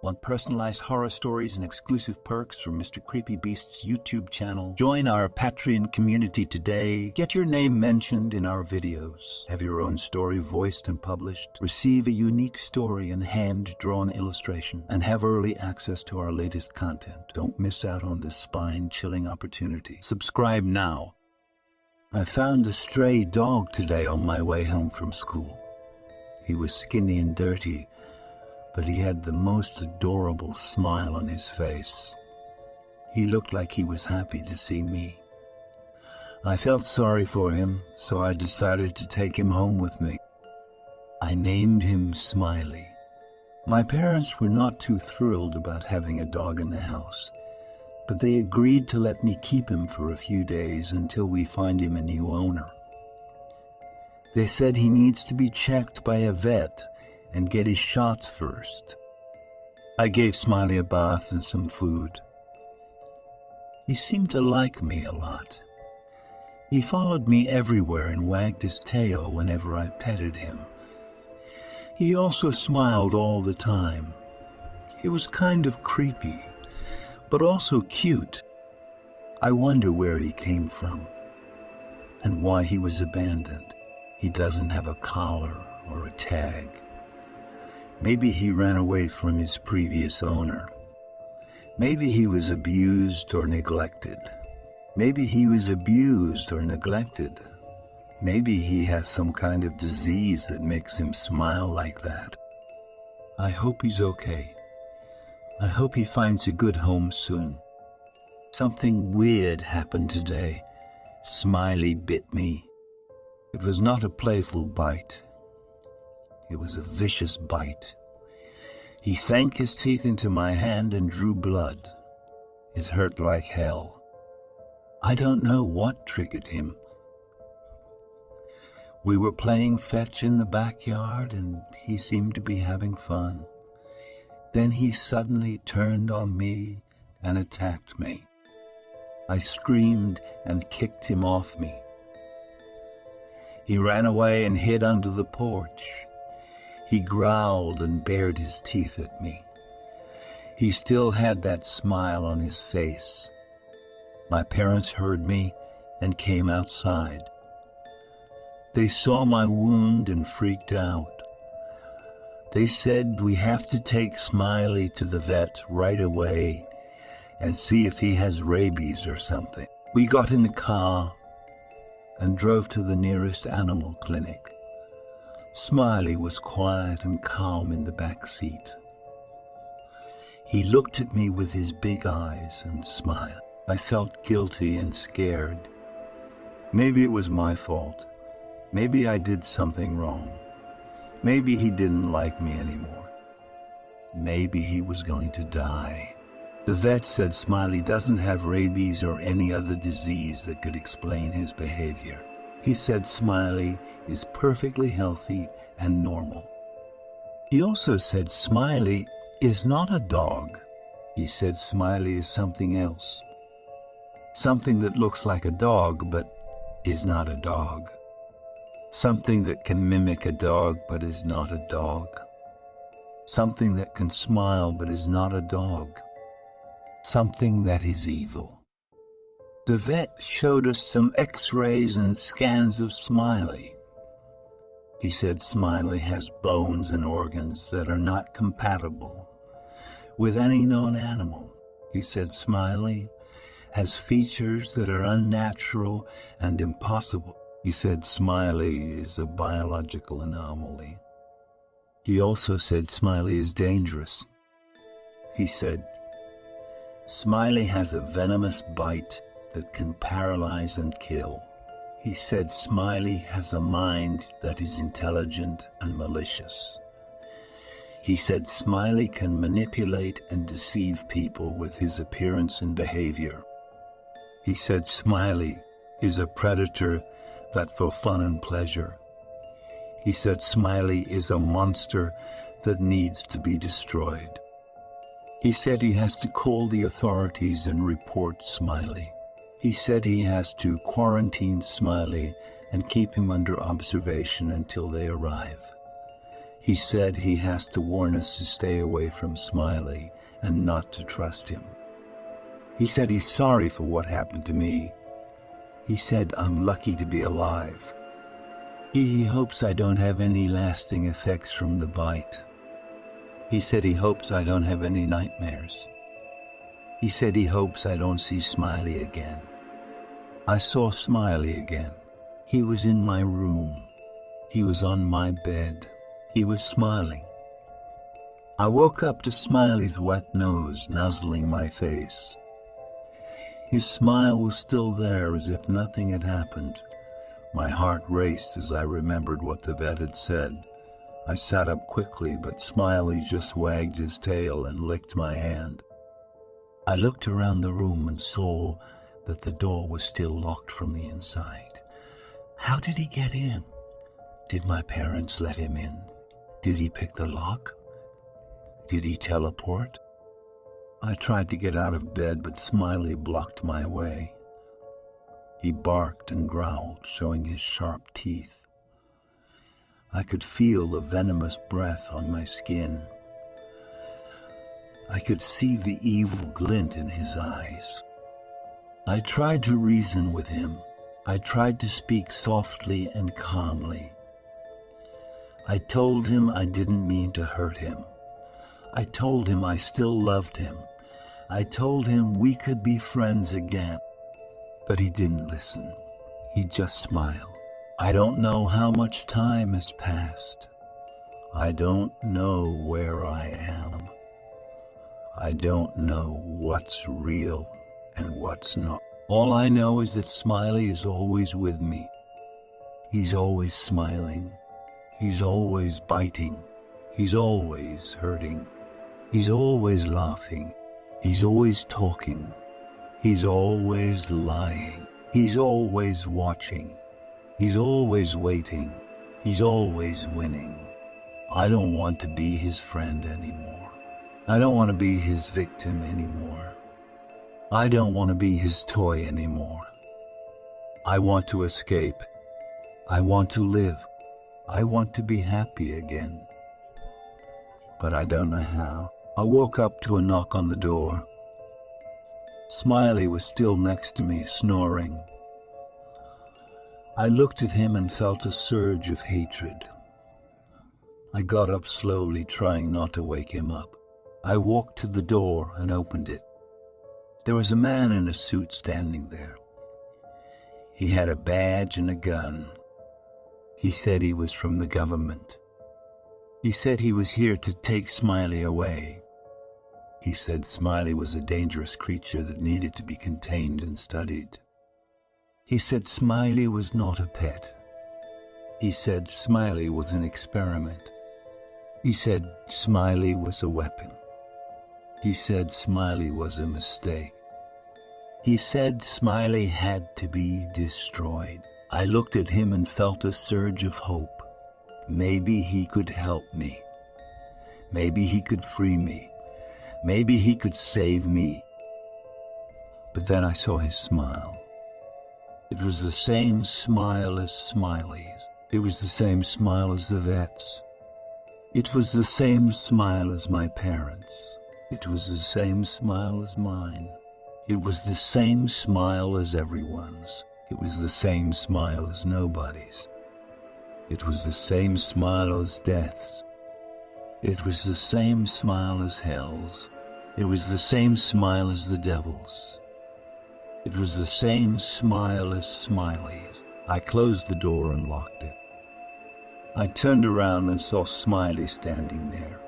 Want personalized horror stories and exclusive perks from Mr. Creepy Beast's YouTube channel? Join our Patreon community today. Get your name mentioned in our videos. Have your own story voiced and published. Receive a unique story and hand-drawn illustration. And have early access to our latest content. Don't miss out on this spine-chilling opportunity. Subscribe now. I found a stray dog today on my way home from school. He was skinny and dirty, but he had the most adorable smile on his face. He looked like he was happy to see me. I felt sorry for him, so I decided to take him home with me. I named him Smiley. My parents were not too thrilled about having a dog in the house, but they agreed to let me keep him for a few days until we find him a new owner. They said he needs to be checked by a vet and get his shots first. I gave Smiley a bath and some food. He seemed to like me a lot. He followed me everywhere and wagged his tail whenever I petted him. He also smiled all the time. It was kind of creepy, but also cute. I wonder where he came from and why he was abandoned. He doesn't have a collar or a tag. Maybe he ran away from his previous owner. Maybe he was abused or neglected. Maybe he was abused or neglected. Maybe he has some kind of disease that makes him smile like that. I hope he's okay. I hope he finds a good home soon. Something weird happened today. Smiley bit me. It was not a playful bite. It was a vicious bite. He sank his teeth into my hand and drew blood. It hurt like hell. I don't know what triggered him. We were playing fetch in the backyard and he seemed to be having fun. Then he suddenly turned on me and attacked me. I screamed and kicked him off me. He ran away and hid under the porch. He growled and bared his teeth at me. He still had that smile on his face. My parents heard me and came outside. They saw my wound and freaked out. They said we have to take Smiley to the vet right away and see if he has rabies or something. We got in the car and drove to the nearest animal clinic. Smiley was quiet and calm in the back seat. He looked at me with his big eyes and smiled. I felt guilty and scared. Maybe it was my fault. Maybe I did something wrong. Maybe he didn't like me anymore. Maybe he was going to die. The vet said Smiley doesn't have rabies or any other disease that could explain his behavior. He said Smiley is perfectly healthy and normal. He also said Smiley is not a dog. He said Smiley is something else. Something that looks like a dog but is not a dog. Something that can mimic a dog but is not a dog. Something that can smile but is not a dog. Something that is evil. The vet showed us some x-rays and scans of Smiley. He said Smiley has bones and organs that are not compatible with any known animal. He said Smiley has features that are unnatural and impossible. He said Smiley is a biological anomaly. He also said Smiley is dangerous. He said Smiley has a venomous bite that can paralyze and kill. He said Smiley has a mind that is intelligent and malicious. He said Smiley can manipulate and deceive people with his appearance and behavior. He said Smiley is a predator that for fun and pleasure. He said Smiley is a monster that needs to be destroyed. He said he has to call the authorities and report Smiley. He said he has to quarantine Smiley and keep him under observation until they arrive. He said he has to warn us to stay away from Smiley and not to trust him. He said he's sorry for what happened to me. He said I'm lucky to be alive. He hopes I don't have any lasting effects from the bite. He said he hopes I don't have any nightmares. He said he hopes I don't see Smiley again. I saw Smiley again. He was in my room. He was on my bed. He was smiling. I woke up to Smiley's wet nose nuzzling my face. His smile was still there as if nothing had happened. My heart raced as I remembered what the vet had said. I sat up quickly, but Smiley just wagged his tail and licked my hand. I looked around the room and saw that the door was still locked from the inside. How did he get in? Did my parents let him in? Did he pick the lock? Did he teleport? I tried to get out of bed, but Smiley blocked my way. He barked and growled, showing his sharp teeth. I could feel the venomous breath on my skin. I could see the evil glint in his eyes. I tried to reason with him. I tried to speak softly and calmly. I told him I didn't mean to hurt him. I told him I still loved him. I told him we could be friends again. But he didn't listen. He just smiled. I don't know how much time has passed. I don't know where I am. I don't know what's real and what's not. All I know is that Smiley is always with me. He's always smiling. He's always biting. He's always hurting. He's always laughing. He's always talking. He's always lying. He's always watching. He's always waiting. He's always winning. I don't want to be his friend anymore. I don't want to be his victim anymore. I don't want to be his toy anymore. I want to escape. I want to live. I want to be happy again. But I don't know how. I woke up to a knock on the door. Smiley was still next to me, snoring. I looked at him and felt a surge of hatred. I got up slowly, trying not to wake him up. I walked to the door and opened it. There was a man in a suit standing there. He had a badge and a gun. He said he was from the government. He said he was here to take Smiley away. He said Smiley was a dangerous creature that needed to be contained and studied. He said Smiley was not a pet. He said Smiley was an experiment. He said Smiley was a weapon. He said Smiley was a mistake. He said Smiley had to be destroyed. I looked at him and felt a surge of hope. Maybe he could help me. Maybe he could free me. Maybe he could save me. But then I saw his smile. It was the same smile as Smiley's. It was the same smile as the vet's. It was the same smile as my parents. It was the same smile as mine. It was the same smile as everyone's. It was the same smile as nobody's. It was the same smile as death's. It was the same smile as hell's. It was the same smile as the devil's. It was the same smile as Smiley's. I closed the door and locked it. I turned around and saw Smiley standing there,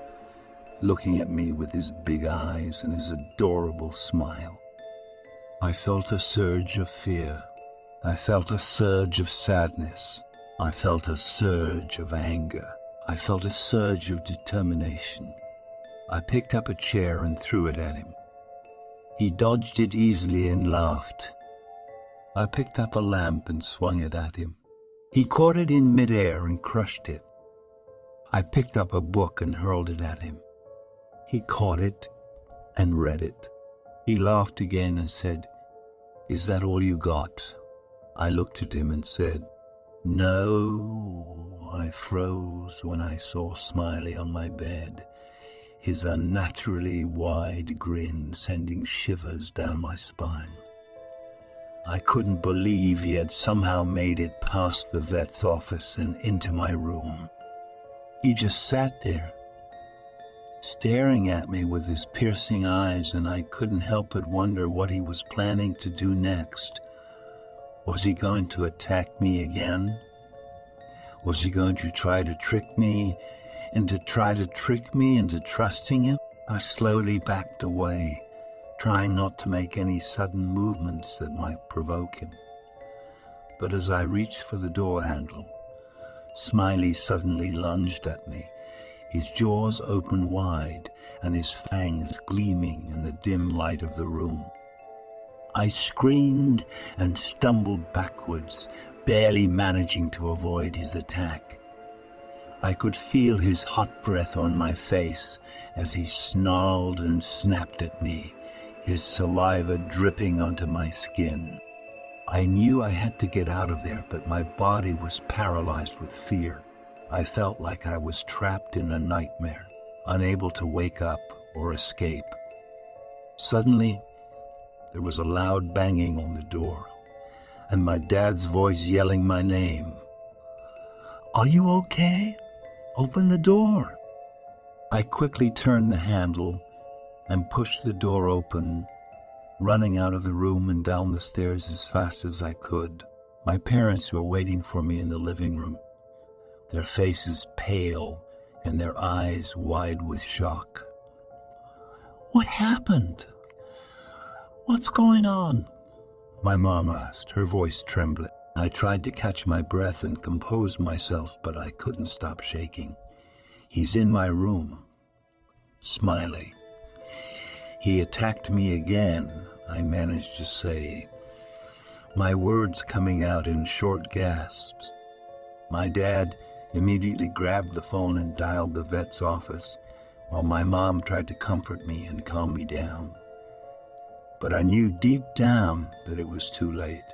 looking at me with his big eyes and his adorable smile. I felt a surge of fear. I felt a surge of sadness. I felt a surge of anger. I felt a surge of determination. I picked up a chair and threw it at him. He dodged it easily and laughed. I picked up a lamp and swung it at him. He caught it in midair and crushed it. I picked up a book and hurled it at him. He caught it and read it. He laughed again and said, "Is that all you got?" I looked at him and said, "No, I froze when I saw Smiley on my bed, his unnaturally wide grin sending shivers down my spine. I couldn't believe he had somehow made it past the vet's office and into my room. He just sat there, staring at me with his piercing eyes, and I couldn't help but wonder what he was planning to do next. Was he going to attack me again? Was he going to try to trick me into trusting him? I slowly backed away, trying not to make any sudden movements that might provoke him. But as I reached for the door handle, Smiley suddenly lunged at me, his jaws open wide and his fangs gleaming in the dim light of the room. I screamed and stumbled backwards, barely managing to avoid his attack. I could feel his hot breath on my face as he snarled and snapped at me, his saliva dripping onto my skin. I knew I had to get out of there, but my body was paralyzed with fear. I felt like I was trapped in a nightmare, unable to wake up or escape. Suddenly, there was a loud banging on the door, and my dad's voice yelling my name. "Are you okay? Open the door." I quickly turned the handle and pushed the door open, running out of the room and down the stairs as fast as I could. My parents were waiting for me in the living room, their faces pale and their eyes wide with shock. "What happened? What's going on?" my mom asked, her voice trembling. I tried to catch my breath and compose myself, but I couldn't stop shaking. "He's in my room. Smiley. He attacked me again," I managed to say, my words coming out in short gasps. My dad immediately grabbed the phone and dialed the vet's office, while my mom tried to comfort me and calm me down. But I knew deep down that it was too late.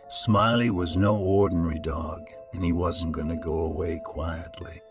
Smiley was no ordinary dog, and he wasn't going to go away quietly.